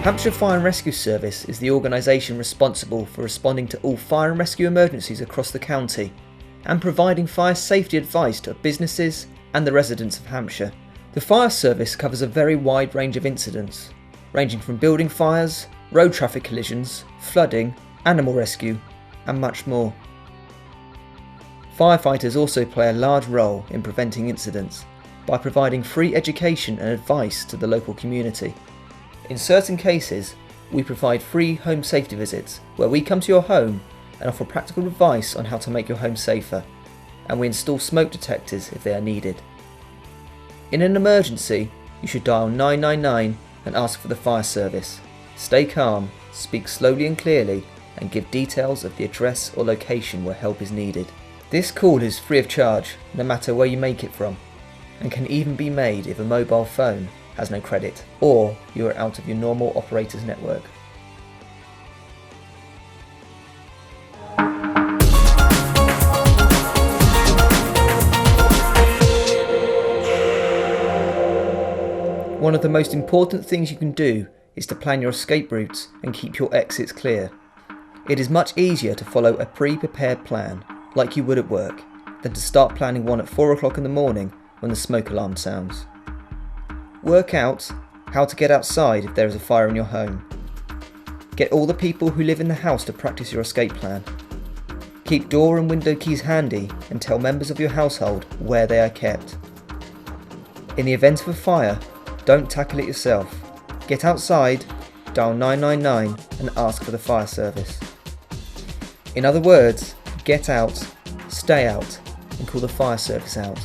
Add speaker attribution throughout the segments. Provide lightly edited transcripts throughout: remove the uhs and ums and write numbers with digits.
Speaker 1: Hampshire Fire and Rescue Service is the organisation responsible for responding to all fire and rescue emergencies across the county and providing fire safety advice to businesses and the residents of Hampshire. The fire service covers a very wide range of incidents, ranging from building fires, road traffic collisions, flooding, animal rescue, and much more. Firefighters also play a large role in preventing incidents by providing free education and advice to the local community. In certain cases, we provide free home safety visits where we come to your home and offer practical advice on how to make your home safer, and we install smoke detectors if they are needed. In an emergency, you should dial 999 and ask for the fire service. Stay calm, speak slowly and clearly, and give details of the address or location where help is needed. This call is free of charge, no matter where you make it from, and can even be made if a mobile phone has no credit or you are out of your normal operator's network. One of the most important things you can do is to plan your escape routes and keep your exits clear. It is much easier to follow a pre-prepared plan, like you would at work, than to start planning one at 4 o'clock in the morning when the smoke alarm sounds. Work out how to get outside if there is a fire in your home. Get all the people who live in the house to practice your escape plan. Keep door and window keys handy and tell members of your household where they are kept. In the event of a fire, don't tackle it yourself. Get outside, dial 999 and ask for the fire service. In other words, get out, stay out, and call the fire service out.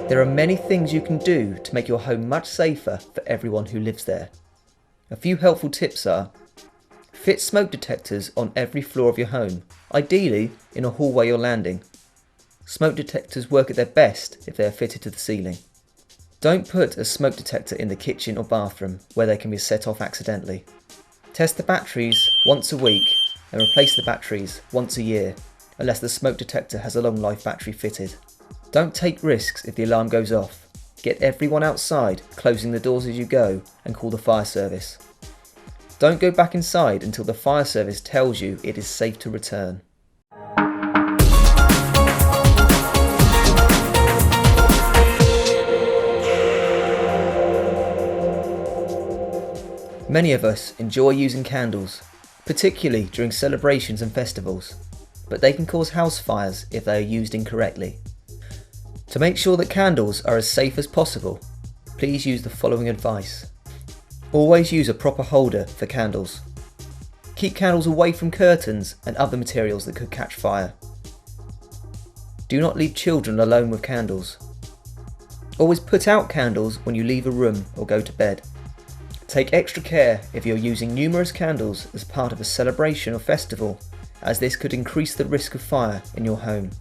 Speaker 1: There are many things you can do to make your home much safer for everyone who lives there. A few helpful tips are: fit smoke detectors on every floor of your home, ideally in a hallway or landing. Smoke detectors work at their best if they are fitted to the ceiling. Don't put a smoke detector in the kitchen or bathroom where they can be set off accidentally. Test the batteries once a week and replace the batteries once a year, unless the smoke detector has a long life battery fitted. Don't take risks if the alarm goes off. Get everyone outside, closing the doors as you go, and call the fire service. Don't go back inside until the fire service tells you it is safe to return. Many of us enjoy using candles, particularly during celebrations and festivals, but they can cause house fires if they are used incorrectly. To make sure that candles are as safe as possible, please use the following advice. Always use a proper holder for candles. Keep candles away from curtains and other materials that could catch fire. Do not leave children alone with candles. Always put out candles when you leave a room or go to bed. Take extra care if you're using numerous candles as part of a celebration or festival, as this could increase the risk of fire in your home.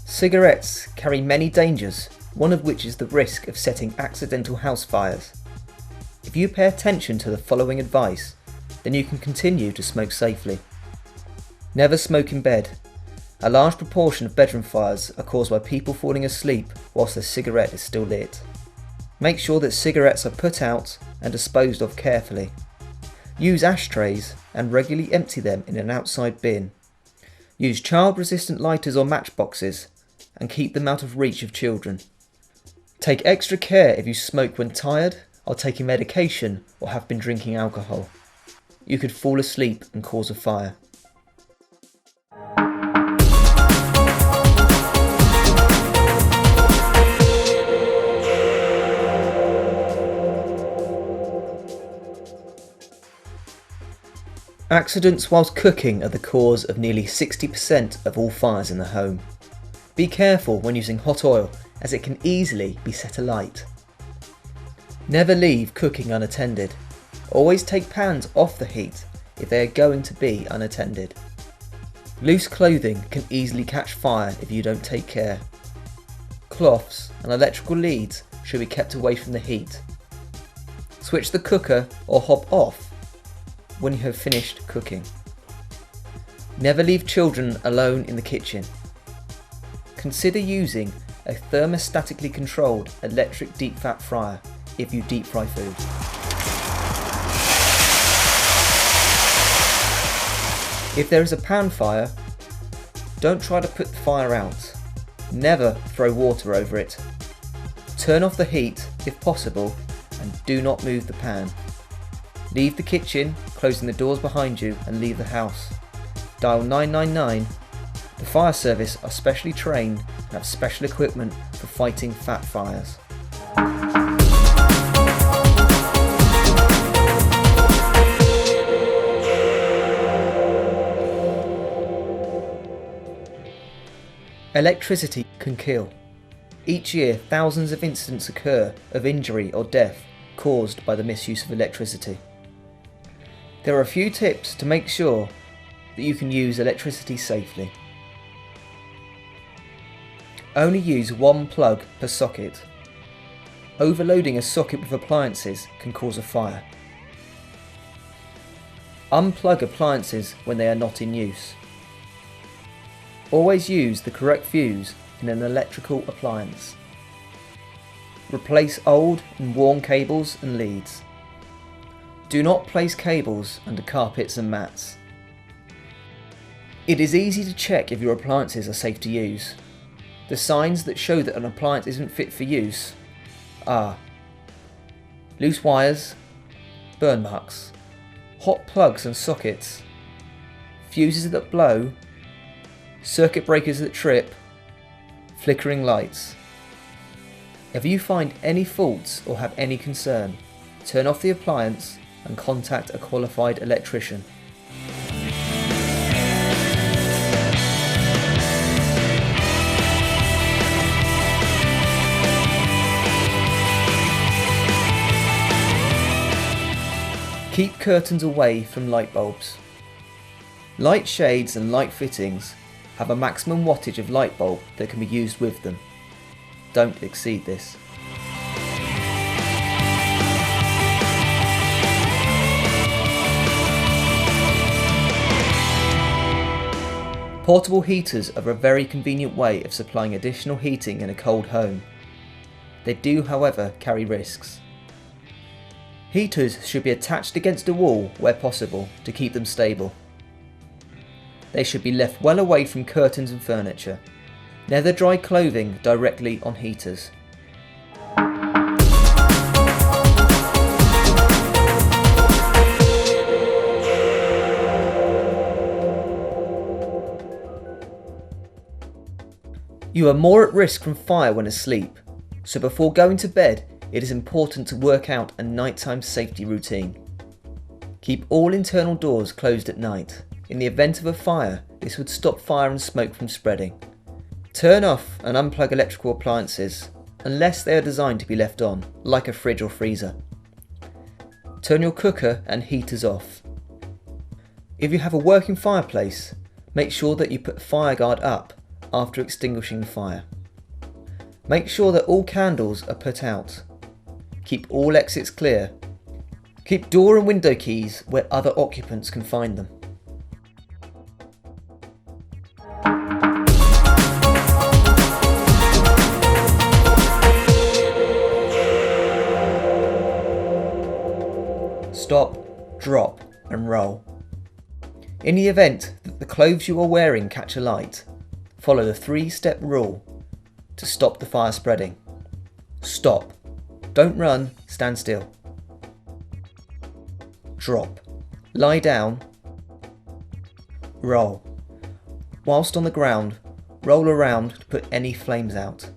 Speaker 1: Cigarettes carry many dangers, one of which is the risk of setting accidental house fires. If you pay attention to the following advice, then you can continue to smoke safely. Never smoke in bed. A large proportion of bedroom fires are caused by people falling asleep whilst their cigarette is still lit. Make sure that cigarettes are put out and disposed of carefully. Use ashtrays and regularly empty them in an outside bin. Use child-resistant lighters or matchboxes and keep them out of reach of children. Take extra care if you smoke when tired, are taking medication, or have been drinking alcohol. You could fall asleep and cause a fire. Accidents whilst cooking are the cause of nearly 60% of all fires in the home. Be careful when using hot oil, as it can easily be set alight. Never leave cooking unattended. Always take pans off the heat if they are going to be unattended. Loose clothing can easily catch fire if you don't take care. cloths and electrical leads should be kept away from the heat. Switch the cooker or hob off when you have finished cooking. Never leave children alone in the kitchen. Consider using a thermostatically controlled electric deep fat fryer if you deep fry food. If there is a pan fire, don't try to put the fire out. Never throw water over it. Turn off the heat if possible and do not move the pan. Leave the kitchen, closing the doors behind you, and leave the house. Dial 999. The fire service are specially trained and have special equipment for fighting fat fires. Electricity can kill. Each year, thousands of incidents occur of injury or death caused by the misuse of electricity. There are a few tips to make sure that you can use electricity safely. Only use one plug per socket. Overloading a socket with appliances can cause a fire. Unplug appliances when they are not in use. Always use the correct fuse in an electrical appliance. Replace old and worn cables and leads. Do not place cables under carpets and mats. It is easy to check if your appliances are safe to use. The signs that show that an appliance isn't fit for use are loose wires, burn marks, hot plugs and sockets, fuses that blow, circuit breakers that trip, flickering lights. If you find any faults or have any concern, turn off the appliance and contact a qualified electrician. Keep curtains away from light bulbs. Light shades and light fittings have a maximum wattage of light bulb that can be used with them. Don't exceed this. Portable heaters are a very convenient way of supplying additional heating in a cold home. They do, however, carry risks. Heaters should be attached against a wall where possible to keep them stable. They should be left well away from curtains and furniture. Never dry clothing directly on heaters. You are more at risk from fire when asleep, so before going to bed, it is important to work out a nighttime safety routine. Keep all internal doors closed at night. In the event of a fire, this would stop fire and smoke from spreading. Turn off and unplug electrical appliances, unless they are designed to be left on, like a fridge or freezer. Turn your cooker and heaters off. If you have a working fireplace, make sure that you put fire guard up after extinguishing the fire. Make sure that all candles are put out. Keep all exits clear. Keep door and window keys where other occupants can find them. Stop, drop and roll. In the event that the clothes you are wearing catch alight, follow the 3-step rule to stop the fire spreading. Stop. Don't run, stand still. Drop. Lie down. Roll. Whilst on the ground, roll around to put any flames out.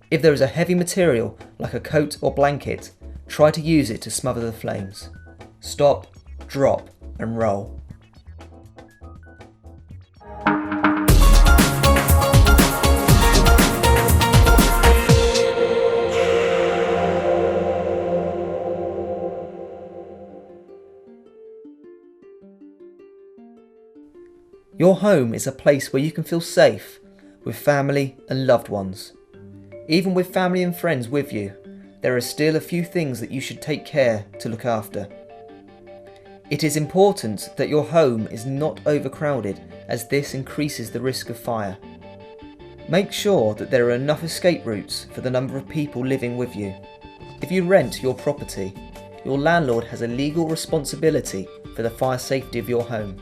Speaker 1: If there is a heavy material like a coat or blanket, try to use it to smother the flames. Stop, drop and roll. Your home is a place where you can feel safe with family and loved ones. Even with family and friends with you, there are still a few things that you should take care to look after. It is important that your home is not overcrowded, as this increases the risk of fire. Make sure that there are enough escape routes for the number of people living with you. If you rent your property, your landlord has a legal responsibility for the fire safety of your home.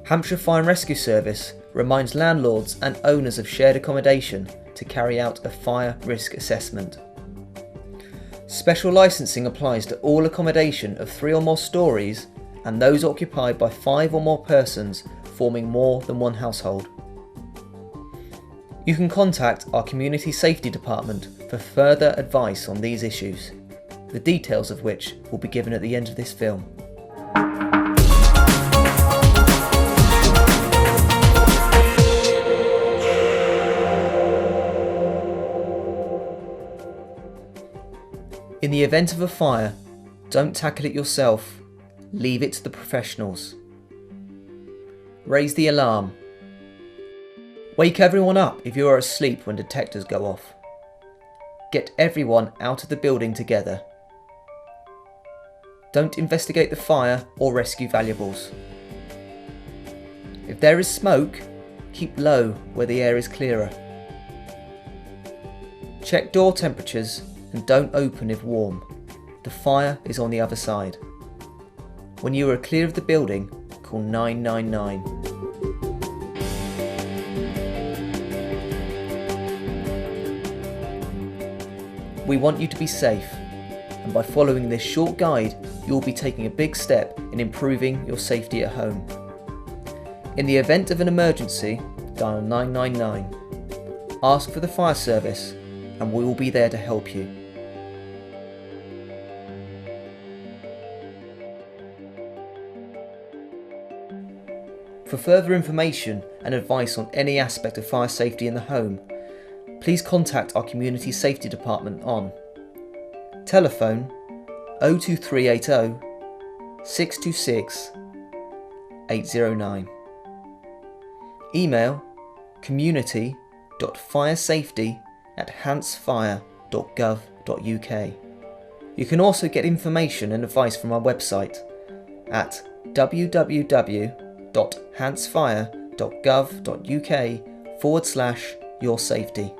Speaker 1: Hampshire Fire and Rescue Service reminds landlords and owners of shared accommodation to carry out a fire risk assessment. Special licensing applies to all accommodation of 3 or more stories and those occupied by 5 or more persons forming more than one household. You can contact our Community Safety Department for further advice on these issues, the details of which will be given at the end of this film. In the event of a fire, don't tackle it yourself, leave it to the professionals. Raise the alarm. Wake everyone up if you are asleep when detectors go off. Get everyone out of the building together. Don't investigate the fire or rescue valuables. If there is smoke, keep low where the air is clearer. Check door temperatures and don't open if warm. The fire is on the other side. When you are clear of the building, call 999. We want you to be safe, and by following this short guide, you will be taking a big step in improving your safety at home. In the event of an emergency, dial 999. Ask for the fire service, and we will be there to help you. For further information and advice on any aspect of fire safety in the home, please contact our Community Safety Department on telephone 02380 626 809, email community.firesafety@hantsfire.gov.uk. You can also get information and advice from our website at www.hantsfire.gov.uk/yoursafety.